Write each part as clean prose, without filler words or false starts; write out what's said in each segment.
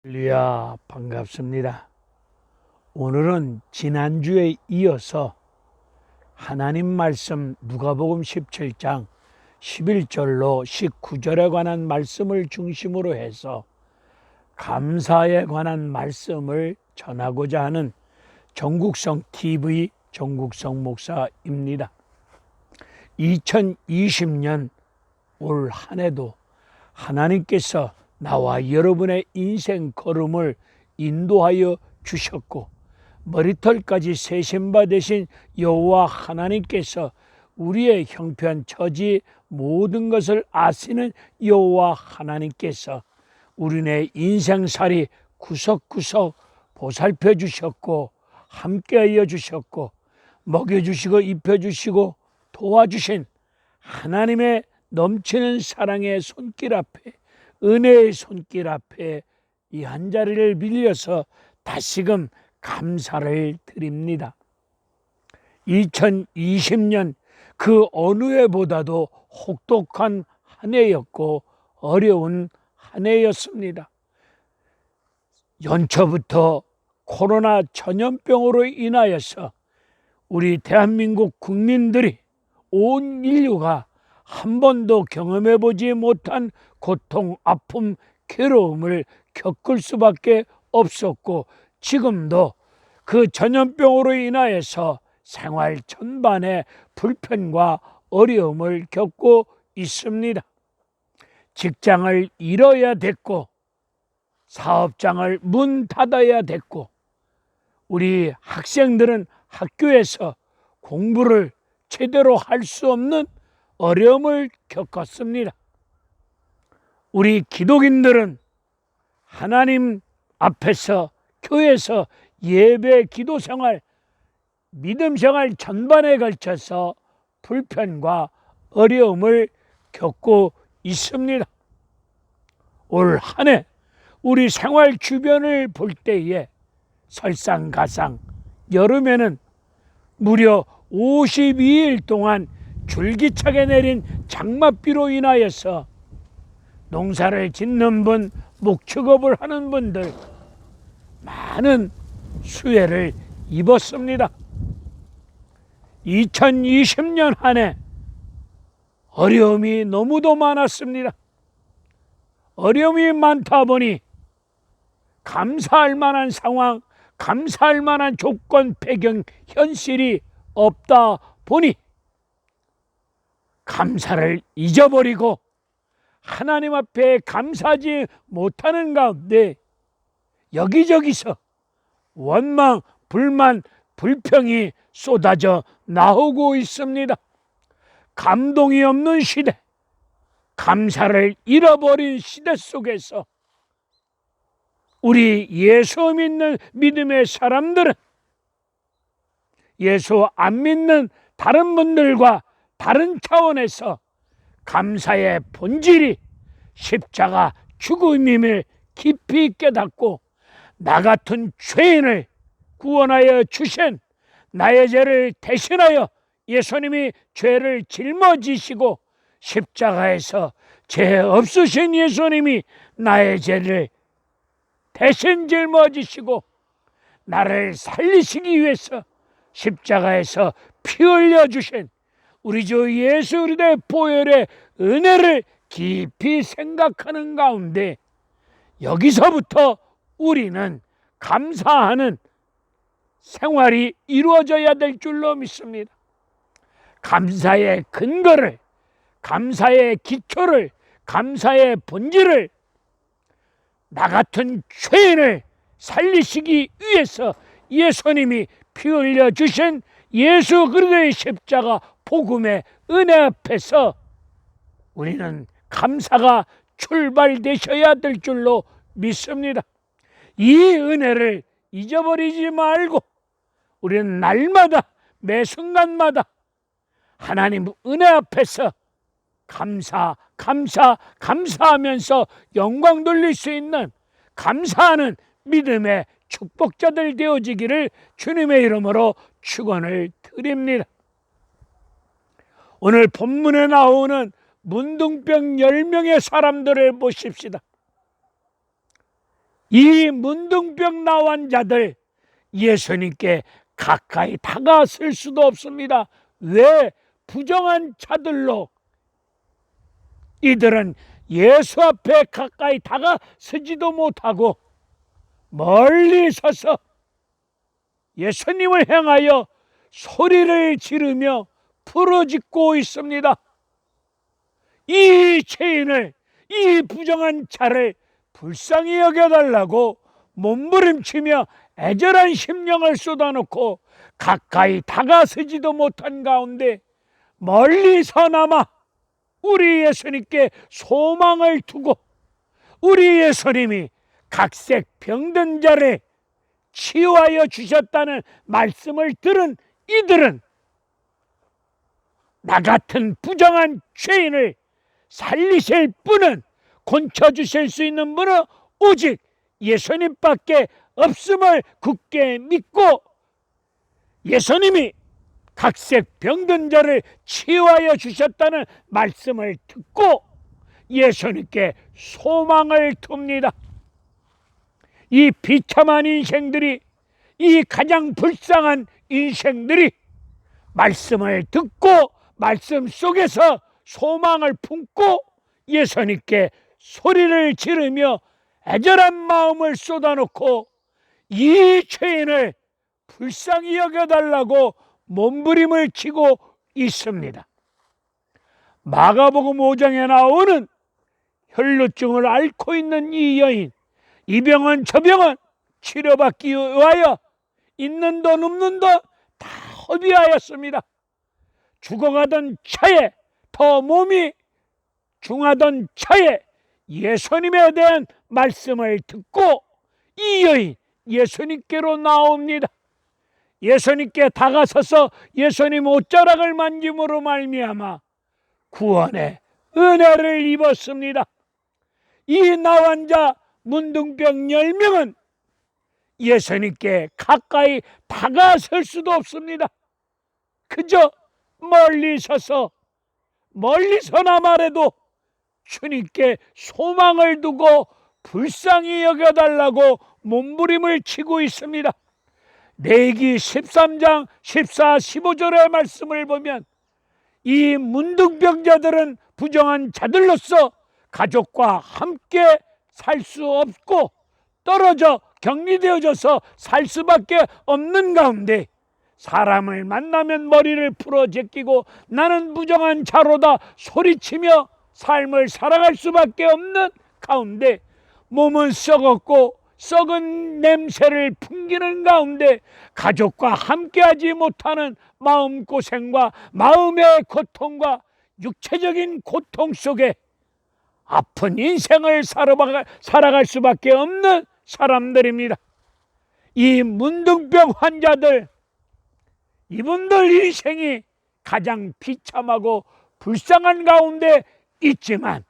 할렐루야, 반갑습니다. 오늘은 지난주에 이어서 하나님 말씀 누가복음 17장 11절로 19절에 관한 말씀을 중심으로 해서 감사에 관한 말씀을 전하고자 하는 정국성 TV 정국성 목사입니다. 2020년 올 한 해도 하나님께서 나와 여러분의 인생 걸음을 인도하여 주셨고, 머리털까지 세신 바 되신 여호와 하나님께서 우리의 형편 처지 모든 것을 아시는 여호와 하나님께서 우리네 인생살이 구석구석 보살펴 주셨고, 함께하여 주셨고, 먹여주시고 입혀주시고 도와주신 하나님의 넘치는 사랑의 손길 앞에, 은혜의 손길 앞에 이 한 자리를 빌려서 다시금 감사를 드립니다. 2020년 그 어느 해보다도 혹독한 한 해였고 어려운 한 해였습니다. 연초부터 코로나 전염병으로 인하여서 우리 대한민국 국민들이, 온 인류가 한 번도 경험해보지 못한 고통, 아픔, 괴로움을 겪을 수밖에 없었고, 지금도 그 전염병으로 인하여서 생활 전반에 불편과 어려움을 겪고 있습니다. 직장을 잃어야 됐고, 사업장을 문 닫아야 됐고, 우리 학생들은 학교에서 공부를 제대로 할 수 없는 어려움을 겪었습니다. 우리 기독인들은 하나님 앞에서, 교회에서 예배, 기도 생활, 믿음 생활 전반에 걸쳐서 불편과 어려움을 겪고 있습니다. 올 한 해 우리 생활 주변을 볼 때에 설상가상 여름에는 무려 52일 동안 줄기차게 내린 장맛비로 인하여서 농사를 짓는 분, 목축업을 하는 분들 많은 수혜를 입었습니다. 2020년 한 해 어려움이 너무도 많았습니다. 어려움이 많다 보니 감사할 만한 상황, 감사할 만한 조건, 배경, 현실이 없다 보니 감사를 잊어버리고 하나님 앞에 감사하지 못하는 가운데 여기저기서 원망, 불만, 불평이 쏟아져 나오고 있습니다. 감동이 없는 시대, 감사를 잃어버린 시대 속에서 우리 예수 믿는 믿음의 사람들은 예수 안 믿는 다른 분들과 다른 차원에서 감사의 본질이 십자가 죽음임을 깊이 깨닫고, 나 같은 죄인을 구원하여 주신, 나의 죄를 대신하여 예수님이 죄를 짊어지시고 십자가에서 죄 없으신 예수님이 나의 죄를 대신 짊어지시고 나를 살리시기 위해서 십자가에서 피 흘려 주신 우리 주 예수 그리스도의 보혈의 은혜를 깊이 생각하는 가운데 여기서부터 우리는 감사하는 생활이 이루어져야 될 줄로 믿습니다. 감사의 근거를, 감사의 기초를, 감사의 본질을, 나 같은 죄인을 살리시기 위해서 예수님이 피 흘려 주신 예수 그리스도의 십자가 복음의 은혜 앞에서 우리는 감사가 출발되셔야 될 줄로 믿습니다. 이 은혜를 잊어버리지 말고 우리는 날마다, 매 순간마다 하나님 은혜 앞에서 감사하면서 영광 돌릴 수 있는 감사하는 믿음의 축복자들 되어지기를 주님의 이름으로 축원을 드립니다. 오늘 본문에 나오는 문둥병 10명의 사람들을 보십시다. 이 문둥병 나온 자들 예수님께 가까이 다가설 수도 없습니다. 왜? 부정한 자들로 이들은 예수 앞에 가까이 다가서지도 못하고 멀리 서서 예수님을 향하여 소리를 지르며 부르짖고 있습니다. 이 죄인을, 이 부정한 자를 불쌍히 여겨달라고 몸부림치며 애절한 심령을 쏟아놓고 가까이 다가서지도 못한 가운데 멀리서나마 우리 예수님께 소망을 두고 우리 예수님이 각색 병든 자를 치유하여 주셨다는 말씀을 들은 이들은 나 같은 부정한 죄인을 살리실 분은, 고쳐주실 수 있는 분은 오직 예수님밖에 없음을 굳게 믿고 예수님이 각색 병든 자를 치유하여 주셨다는 말씀을 듣고 예수님께 소망을 둡니다. 이 비참한 인생들이, 이 가장 불쌍한 인생들이 말씀을 듣고 말씀 속에서 소망을 품고 예수님께 소리를 지르며 애절한 마음을 쏟아놓고 이 죄인을 불쌍히 여겨달라고 몸부림을 치고 있습니다. 마가복음 5장에 나오는 혈루증을 앓고 있는 이 여인, 이 병은 저 병은 치료받기 위하여 있는 돈 없는 돈 다 허비하였습니다. 죽어가던 차에, 더 몸이 중하던 차에 예수님에 대한 말씀을 듣고 이 여인 예수님께로 나옵니다. 예수님께 다가서서 예수님 옷자락을 만짐으로 말미암아 구원의 은혜를 입었습니다. 이 나환 자 문둥병 10명은 예수님께 가까이 다가설 수도 없습니다. 그저 멀리 서서, 멀리서나 말해도 주님께 소망을 두고 불쌍히 여겨달라고 몸부림을 치고 있습니다. 레위기 13장 14, 15절의 말씀을 보면 이 문둥병자들은 부정한 자들로서 가족과 함께 살 수 없고 떨어져 격리되어져서 살 수밖에 없는 가운데 사람을 만나면 머리를 풀어 제끼고 나는 부정한 자로다 소리치며 삶을 살아갈 수밖에 없는 가운데 몸은 썩었고 썩은 냄새를 풍기는 가운데 가족과 함께하지 못하는 마음고생과 마음의 고통과 육체적인 고통 속에 아픈 인생을 살아갈 수밖에 없는 사람들입니다. 이 문둥병 환자들, 이분들 인생이 가장 비참하고 불쌍한 가운데 있지만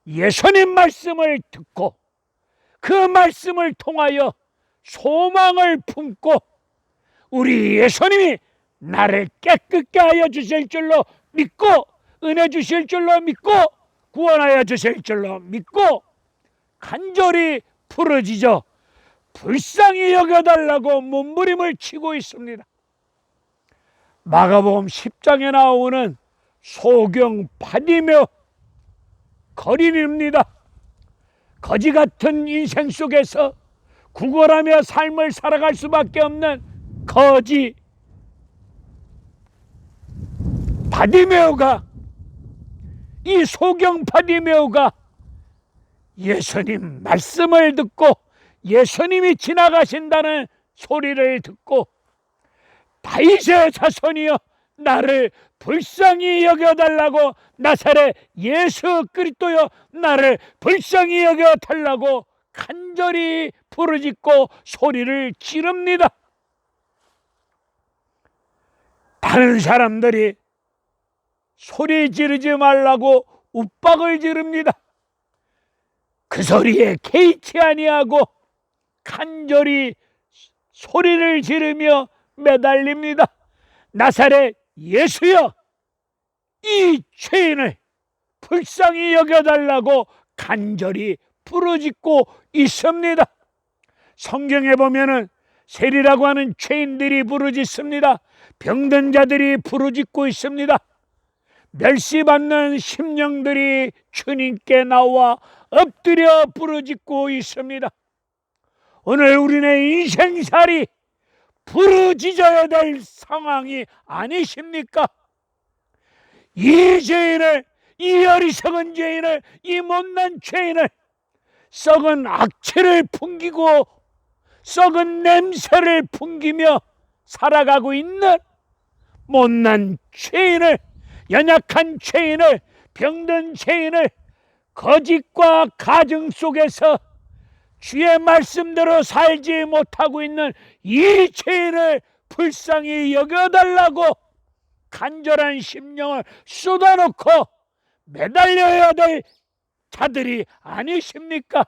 예수님 말씀을 듣고 그 말씀을 통하여 소망을 품고 우리 예수님이 나를 깨끗게 하여 주실 줄로 믿고 은혜 주실 줄로 믿고 구원하여 주실 줄로 믿고 간절히 부르짖어 불쌍히 여겨달라고 몸부림을 치고 있습니다. 마가복음 10장에 나오는 소경 바디메오 거린입니다. 거지 같은 인생 속에서 구걸하며 삶을 살아갈 수밖에 없는 거지 바디메오가, 이 소경 바디메오가 예수님 말씀을 듣고 예수님이 지나가신다는 소리를 듣고 다윗의 자손이여 나를 불쌍히 여겨달라고, 나사렛 예수 그리스도여 나를 불쌍히 여겨달라고 간절히 부르짖고 소리를 지릅니다. 다른 사람들이 소리 지르지 말라고 윽박을 지릅니다. 그 소리에 개의치 아니하고 간절히 소리를 지르며 매달립니다. 나사렛 예수여 이 죄인을 불쌍히 여겨달라고 간절히 부르짖고 있습니다. 성경에 보면은 세리라고 하는 죄인들이 부르짖습니다. 병든 자들이 부르짖고 있습니다. 멸시받는 심령들이 주님께 나와 엎드려 부르짖고 있습니다. 오늘 우리네 인생살이 부르짖어야 될 상황이 아니십니까? 이 죄인을, 이 어리석은 죄인을, 이 못난 죄인을, 썩은 악취를 풍기고 썩은 냄새를 풍기며 살아가고 있는 못난 죄인을, 연약한 죄인을, 병든 죄인을 거짓과 가증 속에서 주의 말씀대로 살지 못하고 있는 이 죄인을 불쌍히 여겨달라고 간절한 심령을 쏟아놓고 매달려야 될 자들이 아니십니까?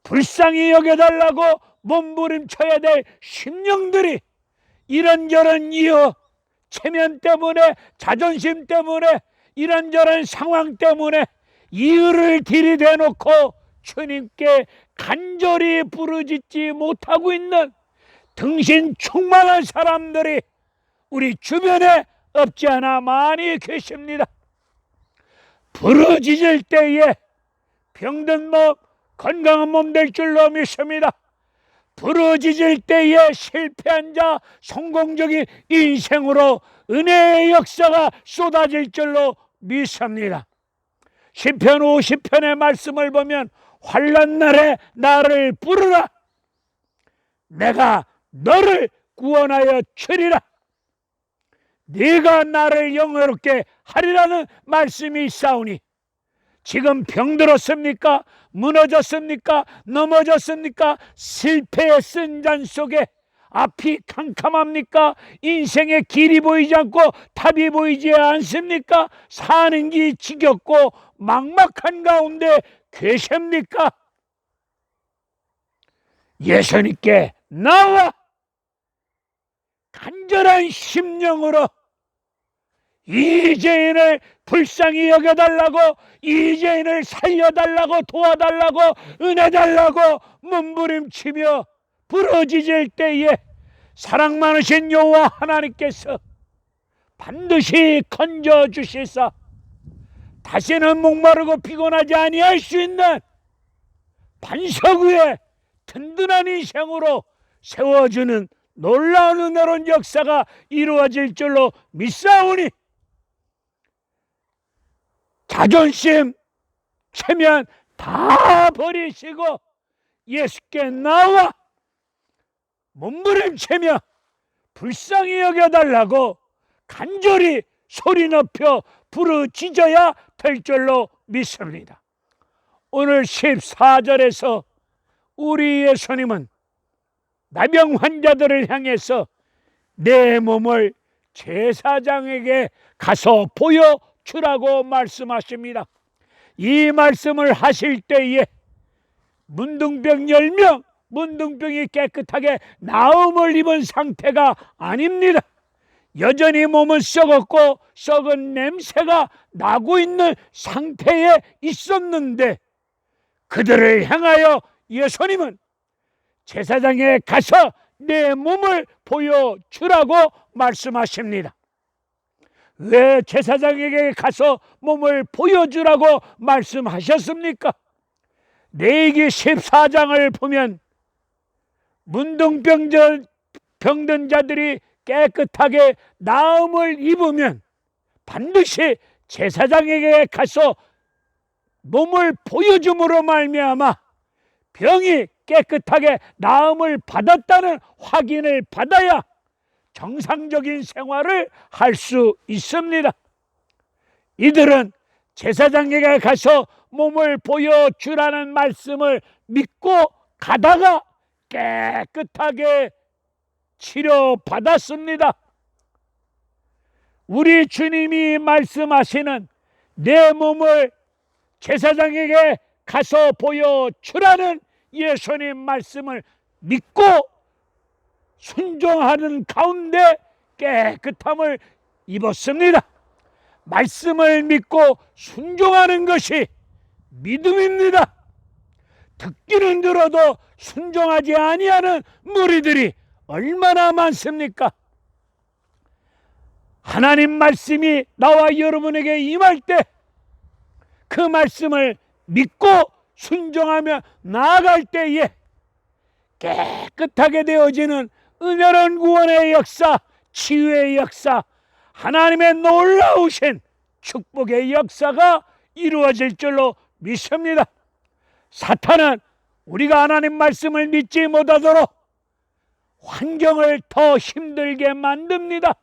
불쌍히 여겨달라고 몸부림쳐야 될 심령들이 이런저런 이유, 체면 때문에, 자존심 때문에, 이런저런 상황 때문에 이유를 들이대놓고 주님께 간절히 부르짖지 못하고 있는 등신 충만한 사람들이 우리 주변에 없지 않아 많이 계십니다. 부르짖을 때에 병든 몸, 건강한 몸 될 줄로 믿습니다. 부르짖을 때에 실패한 자, 성공적인 인생으로 은혜의 역사가 쏟아질 줄로 믿습니다. 시편 50편의 말씀을 보면 환난 날에 나를 부르라, 내가 너를 구원하여 주리라, 네가 나를 영화롭게 하리라는 말씀이 있사오니, 지금 병들었습니까? 무너졌습니까? 넘어졌습니까? 실패의 쓴잔 속에 앞이 캄캄합니까? 인생의 길이 보이지 않고 답이 보이지 않습니까? 사는 게 지겹고 막막한 가운데 계십니까? 예수님께 나와 간절한 심령으로 이 죄인을 불쌍히 여겨달라고, 이 죄인을 살려달라고, 도와달라고, 은혜 달라고 몸부림치며 부르짖을 때에 사랑 많으신 여호와 하나님께서 반드시 건져주시사 다시는 목마르고 피곤하지 아니할 수 있는 반석 위에 든든한 인생으로 세워주는 놀라운 은혜로운 역사가 이루어질 줄로 믿사오니, 자존심, 체면 다 버리시고 예수께 나와 몸부림치며 불쌍히 여겨달라고 간절히 소리 높여 부르짖어야 될 줄로 믿습니다. 오늘 14절에서 우리 예수님은 나병 환자들을 향해서 내 몸을 제사장에게 가서 보여주라고 말씀하십니다. 이 말씀을 하실 때에 문둥병 10명, 문둥병이 깨끗하게 나음을 입은 상태가 아닙니다. 여전히 몸은 썩었고 썩은 냄새가 나고 있는 상태에 있었는데, 그들을 향하여 예수님은 제사장에 가서 내 몸을 보여주라고 말씀하십니다. 왜 제사장에게 가서 몸을 보여주라고 말씀하셨습니까? 레위기 14장을 보면 문둥병 병든 자들이 깨끗하게 나음을 입으면 반드시 제사장에게 가서 몸을 보여줌으로 말미암아 병이 깨끗하게 나음을 받았다는 확인을 받아야 정상적인 생활을 할 수 있습니다. 이들은 제사장에게 가서 몸을 보여주라는 말씀을 믿고 가다가 깨끗하게 치료받았습니다. 우리 주님이 말씀하시는 내 몸을 제사장에게 가서 보여주라는 예수님 말씀을 믿고 순종하는 가운데 깨끗함을 입었습니다. 말씀을 믿고 순종하는 것이 믿음입니다. 듣기는 들어도 순종하지 아니하는 무리들이 얼마나 많습니까? 하나님 말씀이 나와 여러분에게 임할 때 그 말씀을 믿고 순종하며 나아갈 때에 깨끗하게 되어지는 은혜로운 구원의 역사, 치유의 역사, 하나님의 놀라우신 축복의 역사가 이루어질 줄로 믿습니다. 사탄은 우리가 하나님 말씀을 믿지 못하도록 환경을 더 힘들게 만듭니다.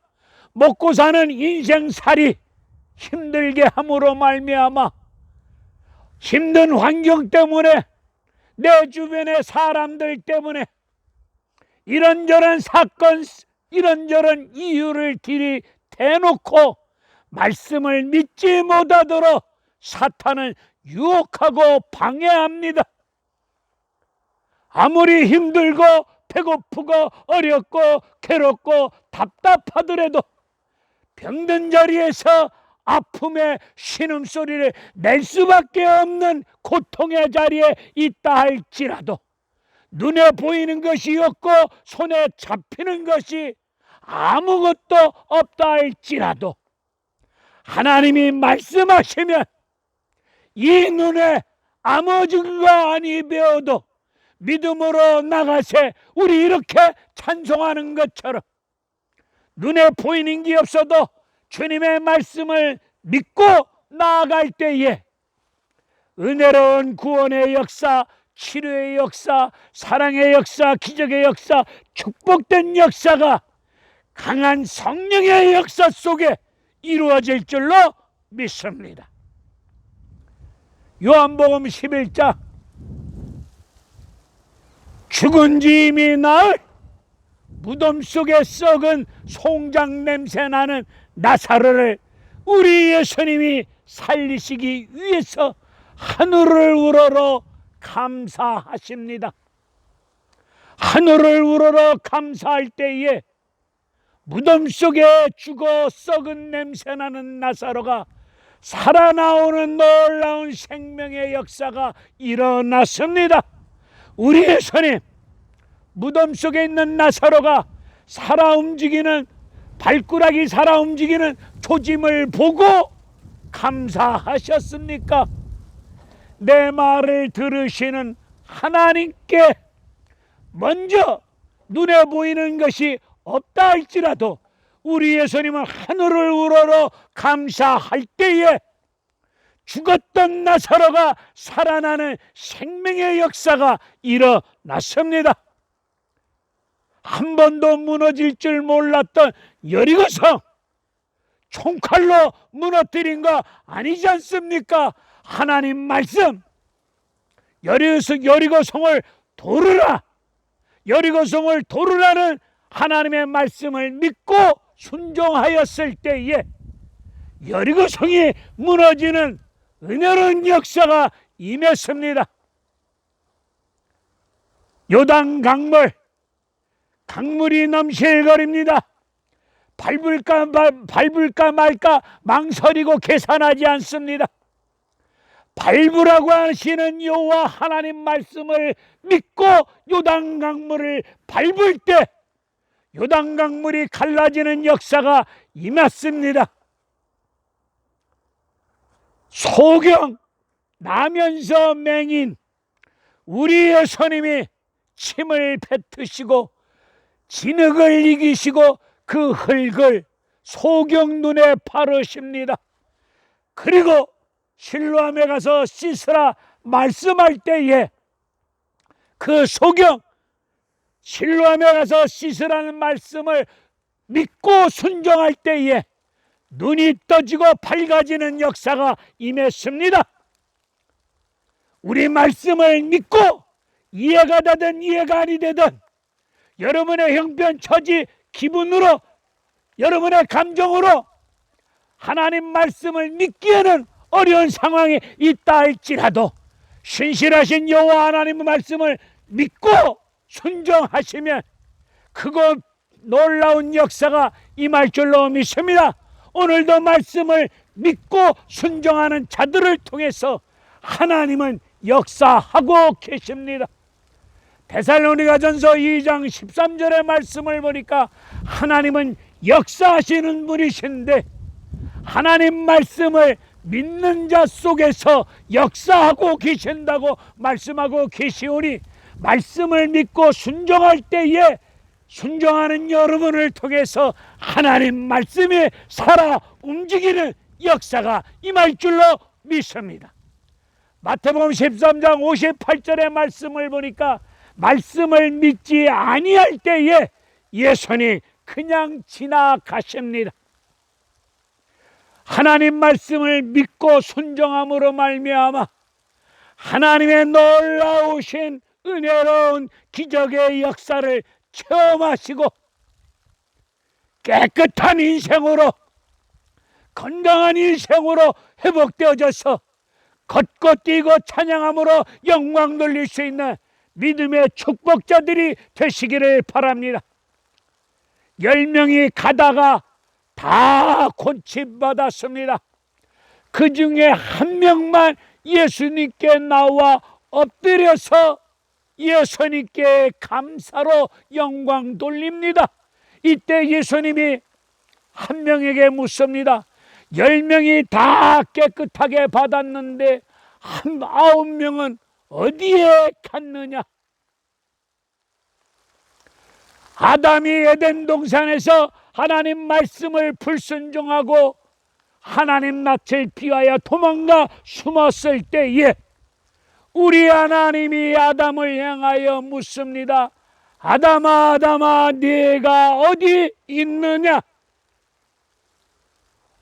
먹고 사는 인생살이 힘들게 함으로 말미암아 힘든 환경 때문에, 내 주변의 사람들 때문에 이런저런 사건, 이런저런 이유를 대놓고 말씀을 믿지 못하도록 사탄은 유혹하고 방해합니다. 아무리 힘들고 배고프고 어렵고 괴롭고 답답하더라도 병든 자리에서 아픔의 신음소리를 낼 수밖에 없는 고통의 자리에 있다 할지라도, 눈에 보이는 것이 없고 손에 잡히는 것이 아무것도 없다 할지라도 하나님이 말씀하시면 이 눈에 아무 증거 아니 배워도 믿음으로 나가세, 우리 이렇게 찬송하는 것처럼 눈에 보이는 게 없어도 주님의 말씀을 믿고 나아갈 때에 은혜로운 구원의 역사, 치료의 역사, 사랑의 역사, 기적의 역사, 축복된 역사가 강한 성령의 역사 속에 이루어질 줄로 믿습니다. 요한복음 11장, 죽은 지 이미 나흘 무덤 속에 썩은 송장 냄새 나는 나사로를 우리 예수님이 살리시기 위해서 하늘을 우러러 감사하십니다. 하늘을 우러러 감사할 때에 무덤 속에 죽어 썩은 냄새 나는 나사로가 살아나오는 놀라운 생명의 역사가 일어났습니다. 우리 예수님, 무덤 속에 있는 나사로가 살아 움직이는, 발꾸락이 살아 움직이는 조짐을 보고 감사하셨습니까? 내 말을 들으시는 하나님께 먼저 눈에 보이는 것이 없다 할지라도 우리 예수님은 하늘을 우러러 감사할 때에 죽었던 나사로가 살아나는 생명의 역사가 일어났습니다. 한 번도 무너질 줄 몰랐던 여리고성, 총칼로 무너뜨린 거 아니지 않습니까? 하나님 말씀, 여리고성을 도르라, 여리고성을 도르라는 하나님의 말씀을 믿고 순종하였을 때에 여리고성이 무너지는 은혜로운 역사가 임했습니다. 요단 강물이 넘실거립니다. 밟을까 말까 망설이고 계산하지 않습니다. 밟으라고 하시는 여호와 하나님 말씀을 믿고 요단강물을 밟을 때 요단강물이 갈라지는 역사가 임했습니다. 소경, 나면서 맹인 우리 예수님이 침을 뱉으시고 진흙을 이기시고 그 흙을 소경 눈에 바르십니다. 그리고 실로암에 가서 씻으라 말씀할 때에 그 소경, 실로암에 가서 씻으라는 말씀을 믿고 순종할 때에 눈이 떠지고 밝아지는 역사가 임했습니다. 우리 말씀을 믿고 이해가 되든 이해가 아니 되든 여러분의 형편, 처지, 기분으로, 여러분의 감정으로 하나님 말씀을 믿기에는 어려운 상황이 있다 할지라도 신실하신 여호와 하나님의 말씀을 믿고 순종하시면 그곳 놀라운 역사가 임할 줄로 믿습니다. 오늘도 말씀을 믿고 순종하는 자들을 통해서 하나님은 역사하고 계십니다. 데살로니가전서 2장 13절의 말씀을 보니까 하나님은 역사하시는 분이신데 하나님 말씀을 믿는 자 속에서 역사하고 계신다고 말씀하고 계시오니 말씀을 믿고 순종할 때에 순종하는 여러분을 통해서 하나님 말씀이 살아 움직이는 역사가 임할 줄로 믿습니다. 마태복음 13장 58절의 말씀을 보니까 말씀을 믿지 아니할 때에 예수님 그냥 지나가십니다. 하나님 말씀을 믿고 순종함으로 말미암아 하나님의 놀라우신 은혜로운 기적의 역사를 체험하시고 깨끗한 인생으로 건강한 인생으로 회복되어져서 걷고 뛰고 찬양함으로 영광 돌릴 수 있는 믿음의 축복자들이 되시기를 바랍니다. 10명이 가다가 다 고침받았습니다. 그 중에 한 명만 예수님께 나와 엎드려서 예수님께 감사로 영광 돌립니다. 이때 예수님이 한 명에게 묻습니다. 10명이 다 깨끗하게 받았는데 9명은 어디에 갔느냐? 아담이 에덴 동산에서 하나님 말씀을 불순종하고 하나님 낯을 피하여 도망가 숨었을 때에 우리 하나님이 아담을 향하여 묻습니다. 아담아, 아담아, 네가 어디 있느냐?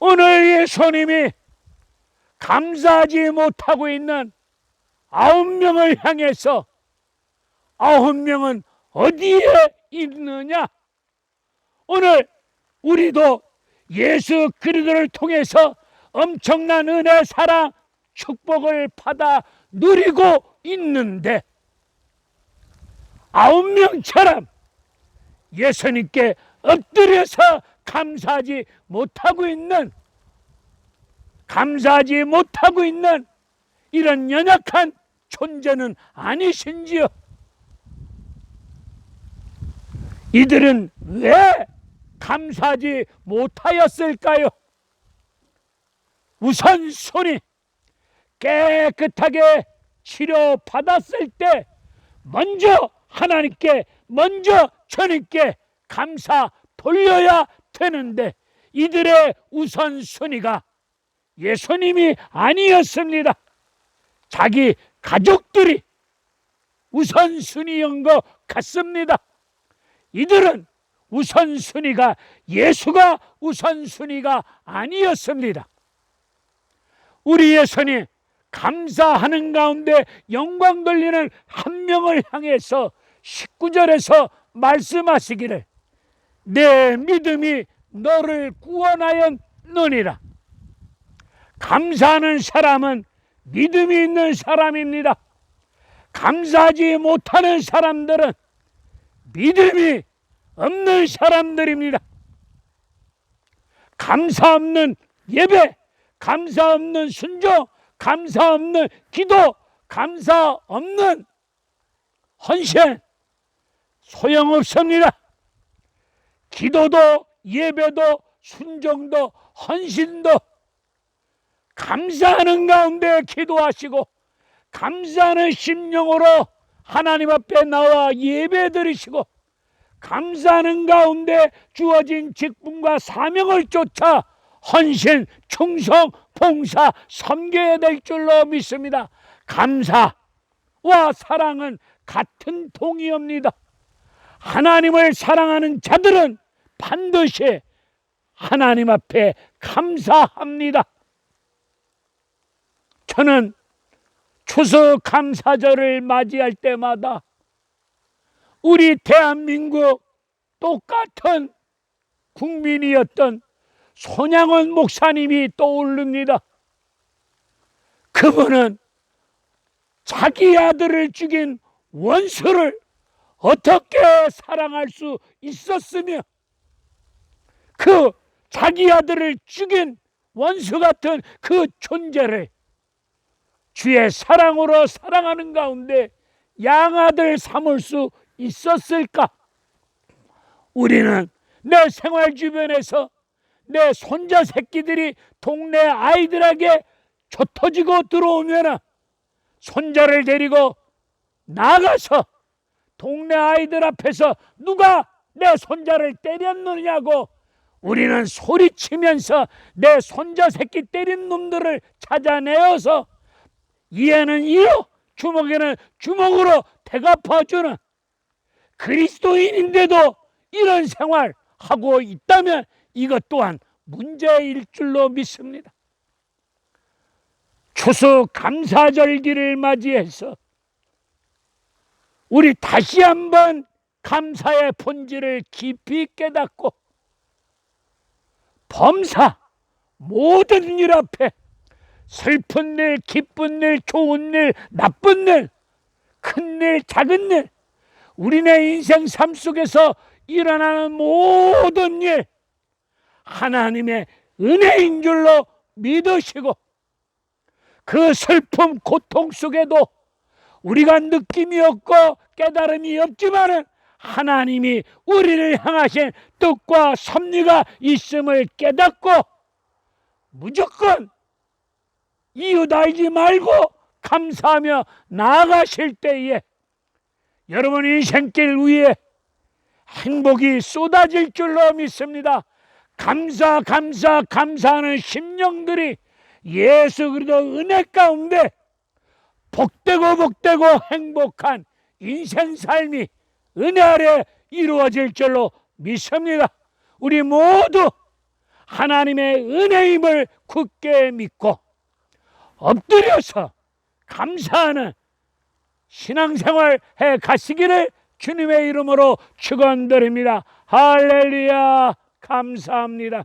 오늘 예수님이 감사하지 못하고 있는 9명을 향해서 9명은 어디에 있느냐? 오늘 우리도 예수 그리스도를 통해서 엄청난 은혜, 사랑, 축복을 받아 누리고 있는데 9명처럼 예수님께 엎드려서 감사하지 못하고 있는 이런 연약한 존재는 아니신지요? 이들은 왜 감사하지 못하였을까요? 우선순위 깨끗하게 치료받았을 때 먼저 하나님께, 먼저 주님께 감사 돌려야 되는데 이들의 우선순위가 예수님이 아니었습니다. 자기 가족들이 우선순위인 것 같습니다. 이들은 우선순위가 예수가 우선순위가 아니었습니다. 우리 예수님 감사하는 가운데 영광 돌리는 한 명을 향해서 19절에서 말씀하시기를 내 믿음이 너를 구원하였느니라. 감사하는 사람은 믿음이 있는 사람입니다. 감사하지 못하는 사람들은 믿음이 없는 사람들입니다. 감사 없는 예배, 감사 없는 순종, 감사 없는 기도, 감사 없는 헌신 소용없습니다. 기도도 예배도 순종도 헌신도 감사하는 가운데 기도하시고 감사하는 심령으로 하나님 앞에 나와 예배 드리시고 감사하는 가운데 주어진 직분과 사명을 쫓아 헌신, 충성, 봉사, 섬겨야 될 줄로 믿습니다. 감사와 사랑은 같은 동의어입니다. 하나님을 사랑하는 자들은 반드시 하나님 앞에 감사합니다. 저는 추수감사절을 맞이할 때마다 우리 대한민국 똑같은 국민이었던 손양원 목사님이 떠오릅니다. 그분은 자기 아들을 죽인 원수를 어떻게 사랑할 수 있었으며 그 자기 아들을 죽인 원수 같은 그 존재를 주의 사랑으로 사랑하는 가운데 양아들 삼을 수 있었을까? 우리는 내 생활 주변에서 내 손자 새끼들이 동네 아이들에게 젖터지고 들어오면 손자를 데리고 나가서 동네 아이들 앞에서 누가 내 손자를 때렸느냐고 우리는 소리치면서 내 손자 새끼 때린 놈들을 찾아내어서 이에는 이로 주먹에는 주먹으로 대갚아주는 그리스도인인데도 이런 생활 하고 있다면 이것 또한 문제일 줄로 믿습니다. 추수 감사절기를 맞이해서 우리 다시 한번 감사의 본질을 깊이 깨닫고 범사 모든 일 앞에 슬픈 일, 기쁜 일, 좋은 일, 나쁜 일, 큰 일, 작은 일, 우리네 인생 삶 속에서 일어나는 모든 일 하나님의 은혜인 줄로 믿으시고 그 슬픔, 고통 속에도 우리가 느낌이 없고 깨달음이 없지만 하나님이 우리를 향하신 뜻과 섭리가 있음을 깨닫고 무조건 이유 달지 말고 감사하며 나아가실 때에 여러분 인생길 위에 행복이 쏟아질 줄로 믿습니다. 감사하는 심령들이 예수 그리스도 은혜 가운데 복되고 행복한 인생 삶이 은혜 아래 이루어질 줄로 믿습니다. 우리 모두 하나님의 은혜임을 굳게 믿고 엎드려서 감사하는 신앙생활 해 가시기를 주님의 이름으로 축원드립니다. 할렐루야, 감사합니다.